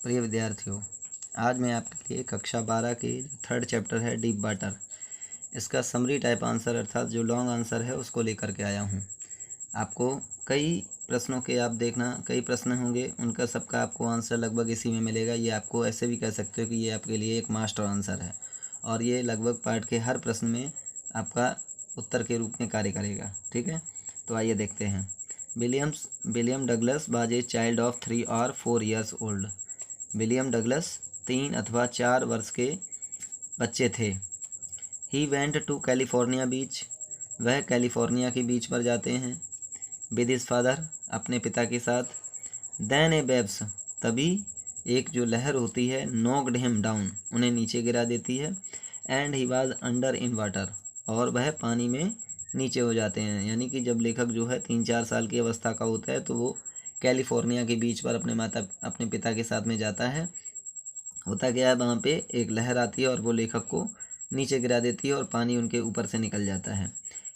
प्रिय विद्यार्थियों, आज मैं आपके लिए कक्षा 12 के थर्ड चैप्टर है डीप वाटर, इसका समरी टाइप आंसर अर्थात जो लॉन्ग आंसर है उसको लेकर के आया हूँ। आपको कई प्रश्नों के आप देखना कई प्रश्न होंगे, उनका सबका आपको आंसर लगभग इसी में मिलेगा। ये आपको ऐसे भी कह सकते हो कि ये आपके लिए एक मास्टर आंसर है और ये लगभग पार्ट के हर प्रश्न में आपका उत्तर के रूप में कार्य करेगा। ठीक है, तो आइए देखते हैं। William Douglas was a child of 3 और 4 ईयर्स ओल्ड। विलियम डगलस 3 अथवा 4 वर्ष के बच्चे थे। ही वेंट टू कैलिफोर्निया बीच, वह कैलिफोर्निया की बीच पर जाते हैं। विद हिज फादर, अपने पिता के साथ। देन ए वेव्स, तभी एक जो लहर होती है, नॉक्ड हिम डाउन, उन्हें नीचे गिरा देती है। And he was under in water, और वह पानी में नीचे हो जाते हैं। यानी कि जब लेखक जो है 3-4 साल की अवस्था का होता है तो वो कैलिफोर्निया के बीच पर अपने पिता के साथ में जाता है। होता क्या है, वहाँ पे एक लहर आती है और वो लेखक को नीचे गिरा देती है और पानी उनके ऊपर से निकल जाता है।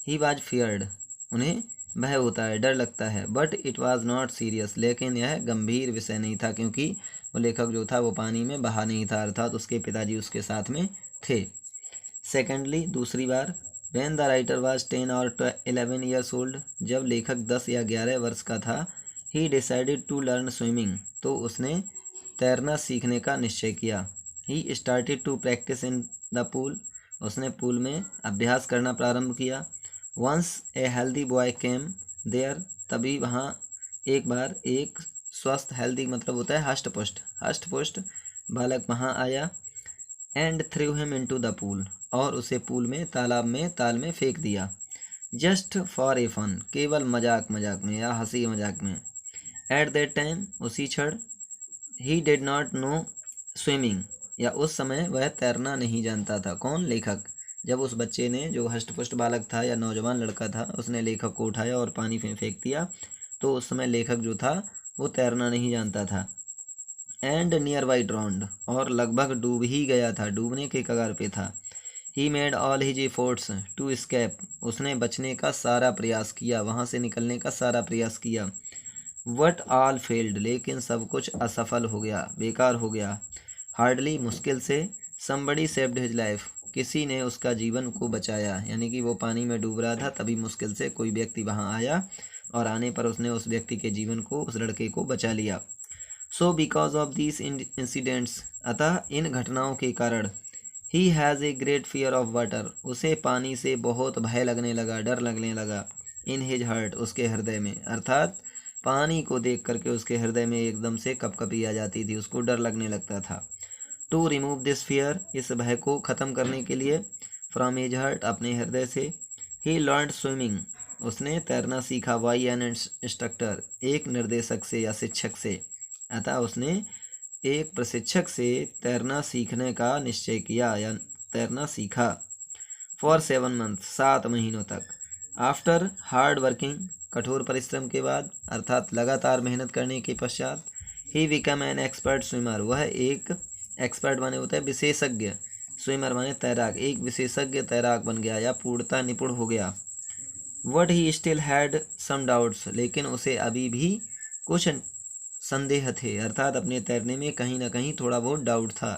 ही वाज फियर्ड, उन्हें भय होता है, डर लगता है। But it was not serious, लेकिन यह गंभीर विषय नहीं था, क्योंकि वो लेखक जो था वो पानी में बहा नहीं था, अर्थात उसके पिताजी उसके साथ में थे। सेकेंडली, दूसरी बार, व्हेन द राइटर वाज 10 और 11 ईयर्स ओल्ड, जब लेखक 10 या 11 वर्ष का था। He decided to learn swimming, तो उसने तैरना सीखने का निश्चय किया। He started to practice in the pool, उसने पूल में अभ्यास करना प्रारंभ किया। Once a healthy boy came there, तभी वहाँ एक बार एक स्वस्थ, हेल्दी मतलब होता है हष्ट पुष्ट बालक वहाँ आया। And through him into the pool, और उसे पूल में ताल में फेंक दिया। जस्ट फॉर ए फन, केवल मजाक में या हंसी मजाक में। एट दैट टाइम, उसी क्षण, he did not know swimming, या उस समय वह तैरना नहीं जानता था। कौन? लेखक। जब उस बच्चे ने, जो हष्टपुष्ट बालक था या नौजवान लड़का था, उसने लेखक को उठाया और पानी में फेंक दिया, तो उस समय लेखक जो था वो तैरना नहीं जानता था। एंड नियर बाई ड्राउंड, और लगभग डूब ही गया था, डूबने के कगार पे था। He made all his efforts to escape, उसने बचने का सारा प्रयास किया, वहाँ से निकलने का सारा प्रयास किया। वट ऑल फेल्ड, लेकिन सब कुछ असफल हो गया, बेकार हो गया। हार्डली, मुश्किल से। समबडी सेव्ड हिज लाइफ, किसी ने उसका जीवन को बचाया। यानी कि वो पानी में डूब रहा था, तभी मुश्किल से कोई व्यक्ति वहाँ आया और आने पर उसने उस व्यक्ति के जीवन को, उस लड़के को बचा लिया। So because of these incidents, अतः इन घटनाओं के कारण, he has a great fear of water, उसे पानी से बहुत भय लगने लगा, डर लगने लगा। इन हिज हार्ट, उसके हृदय में, अर्थात पानी को देख करके उसके हृदय में एकदम से कपकपी आ जाती थी, उसको डर लगने लगता था। टू रिमूव दिस फियर, इस भय को ख़त्म करने के लिए, फ्रॉम हिज हार्ट, अपने हृदय से, ही लर्नड स्विमिंग, उसने तैरना सीखा। बाई एन इंस्ट्रक्टर, एक निर्देशक से या शिक्षक से। अतः उसने एक प्रशिक्षक से तैरना सीखने का निश्चय किया या तैरना सीखा। फॉर 7 मंथ, 7 महीनों तक। आफ्टर हार्ड वर्किंग, कठोर परिश्रम के बाद, अर्थात लगातार मेहनत करने के पश्चात, he become an expert swimmer, वह एक एक्सपर्ट माने होता है विशेषज्ञ, स्विमर माने तैराक, एक विशेषज्ञ तैराक बन गया या पूर्णतः निपुण हो गया। What he still had some doubts, लेकिन उसे अभी भी कुछ संदेह थे, अर्थात अपने तैरने में कहीं ना कहीं थोड़ा बहुत डाउट था।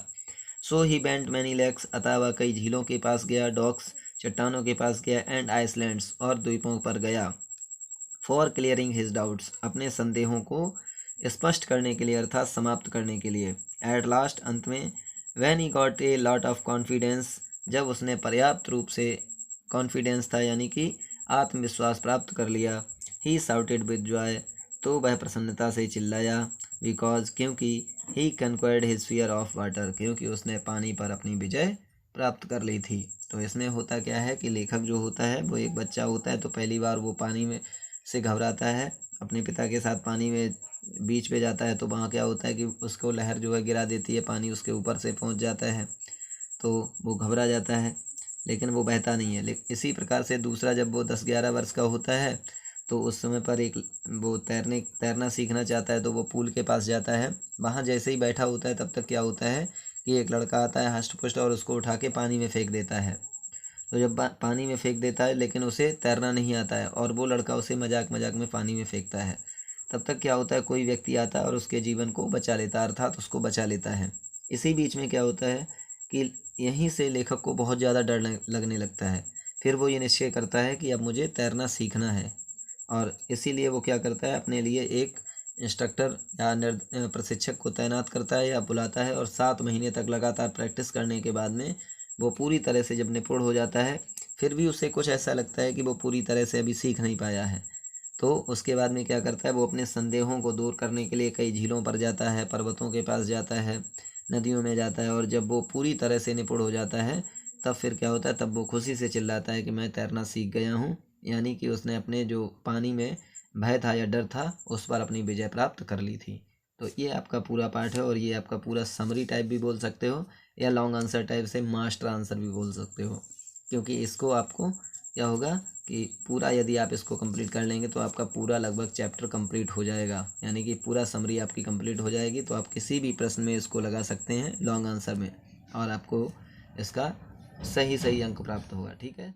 सो ही वेंट मैनी लेक्स, अतः वह कई झीलों के पास गया, डॉक्स, चट्टानों के पास गया, एंड आइसलैंड्स, और द्वीपों पर गया। फॉर क्लियरिंग हिज डाउट्स, अपने संदेहों को स्पष्ट करने के लिए, अर्थात समाप्त करने के लिए। एट लास्ट, अंत में, when he got a lot of confidence, जब उसने पर्याप्त रूप से कॉन्फिडेंस था यानी कि आत्मविश्वास प्राप्त कर लिया। ही शाउटेड विद जॉय, तो वह प्रसन्नता से चिल्लाया। बिकॉज, क्योंकि, ही कन्क्वर्ड हिज फियर ऑफ वाटर, क्योंकि उसने पानी पर अपनी विजय प्राप्त कर ली थी। तो इसमें होता क्या है कि लेखक जो होता है वो एक बच्चा होता है, तो पहली बार वो पानी में से घबराता है, अपने पिता के साथ पानी में बीच पे जाता है, तो वहाँ क्या होता है कि उसको लहर जो है गिरा देती है, पानी उसके ऊपर से पहुँच जाता है, तो वो घबरा जाता है, लेकिन वो बहता नहीं है। इसी प्रकार से दूसरा, जब वो 10-11 वर्ष का होता है, तो उस समय पर एक वो तैरना सीखना चाहता है, तो वो पूल के पास जाता है। वहाँ जैसे ही बैठा होता है, तब तक क्या होता है कि एक लड़का आता है हष्ट-पुष्ट और उसको उठा के पानी में फेंक देता है। तो जब पानी में फेंक देता है, लेकिन उसे तैरना नहीं आता है, और वो लड़का उसे मजाक में पानी में फेंकता है। तब तक क्या होता है, कोई व्यक्ति आता है और उसके जीवन को बचा लेता है, अर्थात उसको बचा लेता है। इसी बीच में क्या होता है कि यहीं से लेखक को बहुत ज़्यादा डर लगने लगता है। फिर वो ये निश्चय करता है कि अब मुझे तैरना सीखना है, और इसीलिए वो क्या करता है, अपने लिए एक इंस्ट्रक्टर या प्रशिक्षक को तैनात करता है या बुलाता है, और 7 महीने तक लगातार प्रैक्टिस करने के बाद में वो पूरी तरह से जब निपुण हो जाता है, फिर भी उसे कुछ ऐसा लगता है कि वो पूरी तरह से अभी सीख नहीं पाया है। तो उसके बाद में क्या करता है, वो अपने संदेहों को दूर करने के लिए कई झीलों पर जाता है, पर्वतों के पास जाता है, नदियों में जाता है, और जब वो पूरी तरह से निपुण हो जाता है, तब फिर क्या होता है, तब वो खुशी से चिल्लाता है कि मैं तैरना सीख गया हूँ। यानी कि उसने अपने जो पानी में भय था या डर था, उस पर अपनी विजय प्राप्त कर ली थी। तो ये आपका पूरा पाठ है, और ये आपका पूरा समरी टाइप भी बोल सकते हो, या लॉन्ग आंसर टाइप से मास्टर आंसर भी बोल सकते हो, क्योंकि इसको आपको क्या होगा कि पूरा यदि आप इसको कंप्लीट कर लेंगे तो आपका पूरा लगभग चैप्टर कंप्लीट हो जाएगा, यानी कि पूरा समरी आपकी कंप्लीट हो जाएगी। तो आप किसी भी प्रश्न में इसको लगा सकते हैं लॉन्ग आंसर में, और आपको इसका सही सही अंक प्राप्त होगा। ठीक है।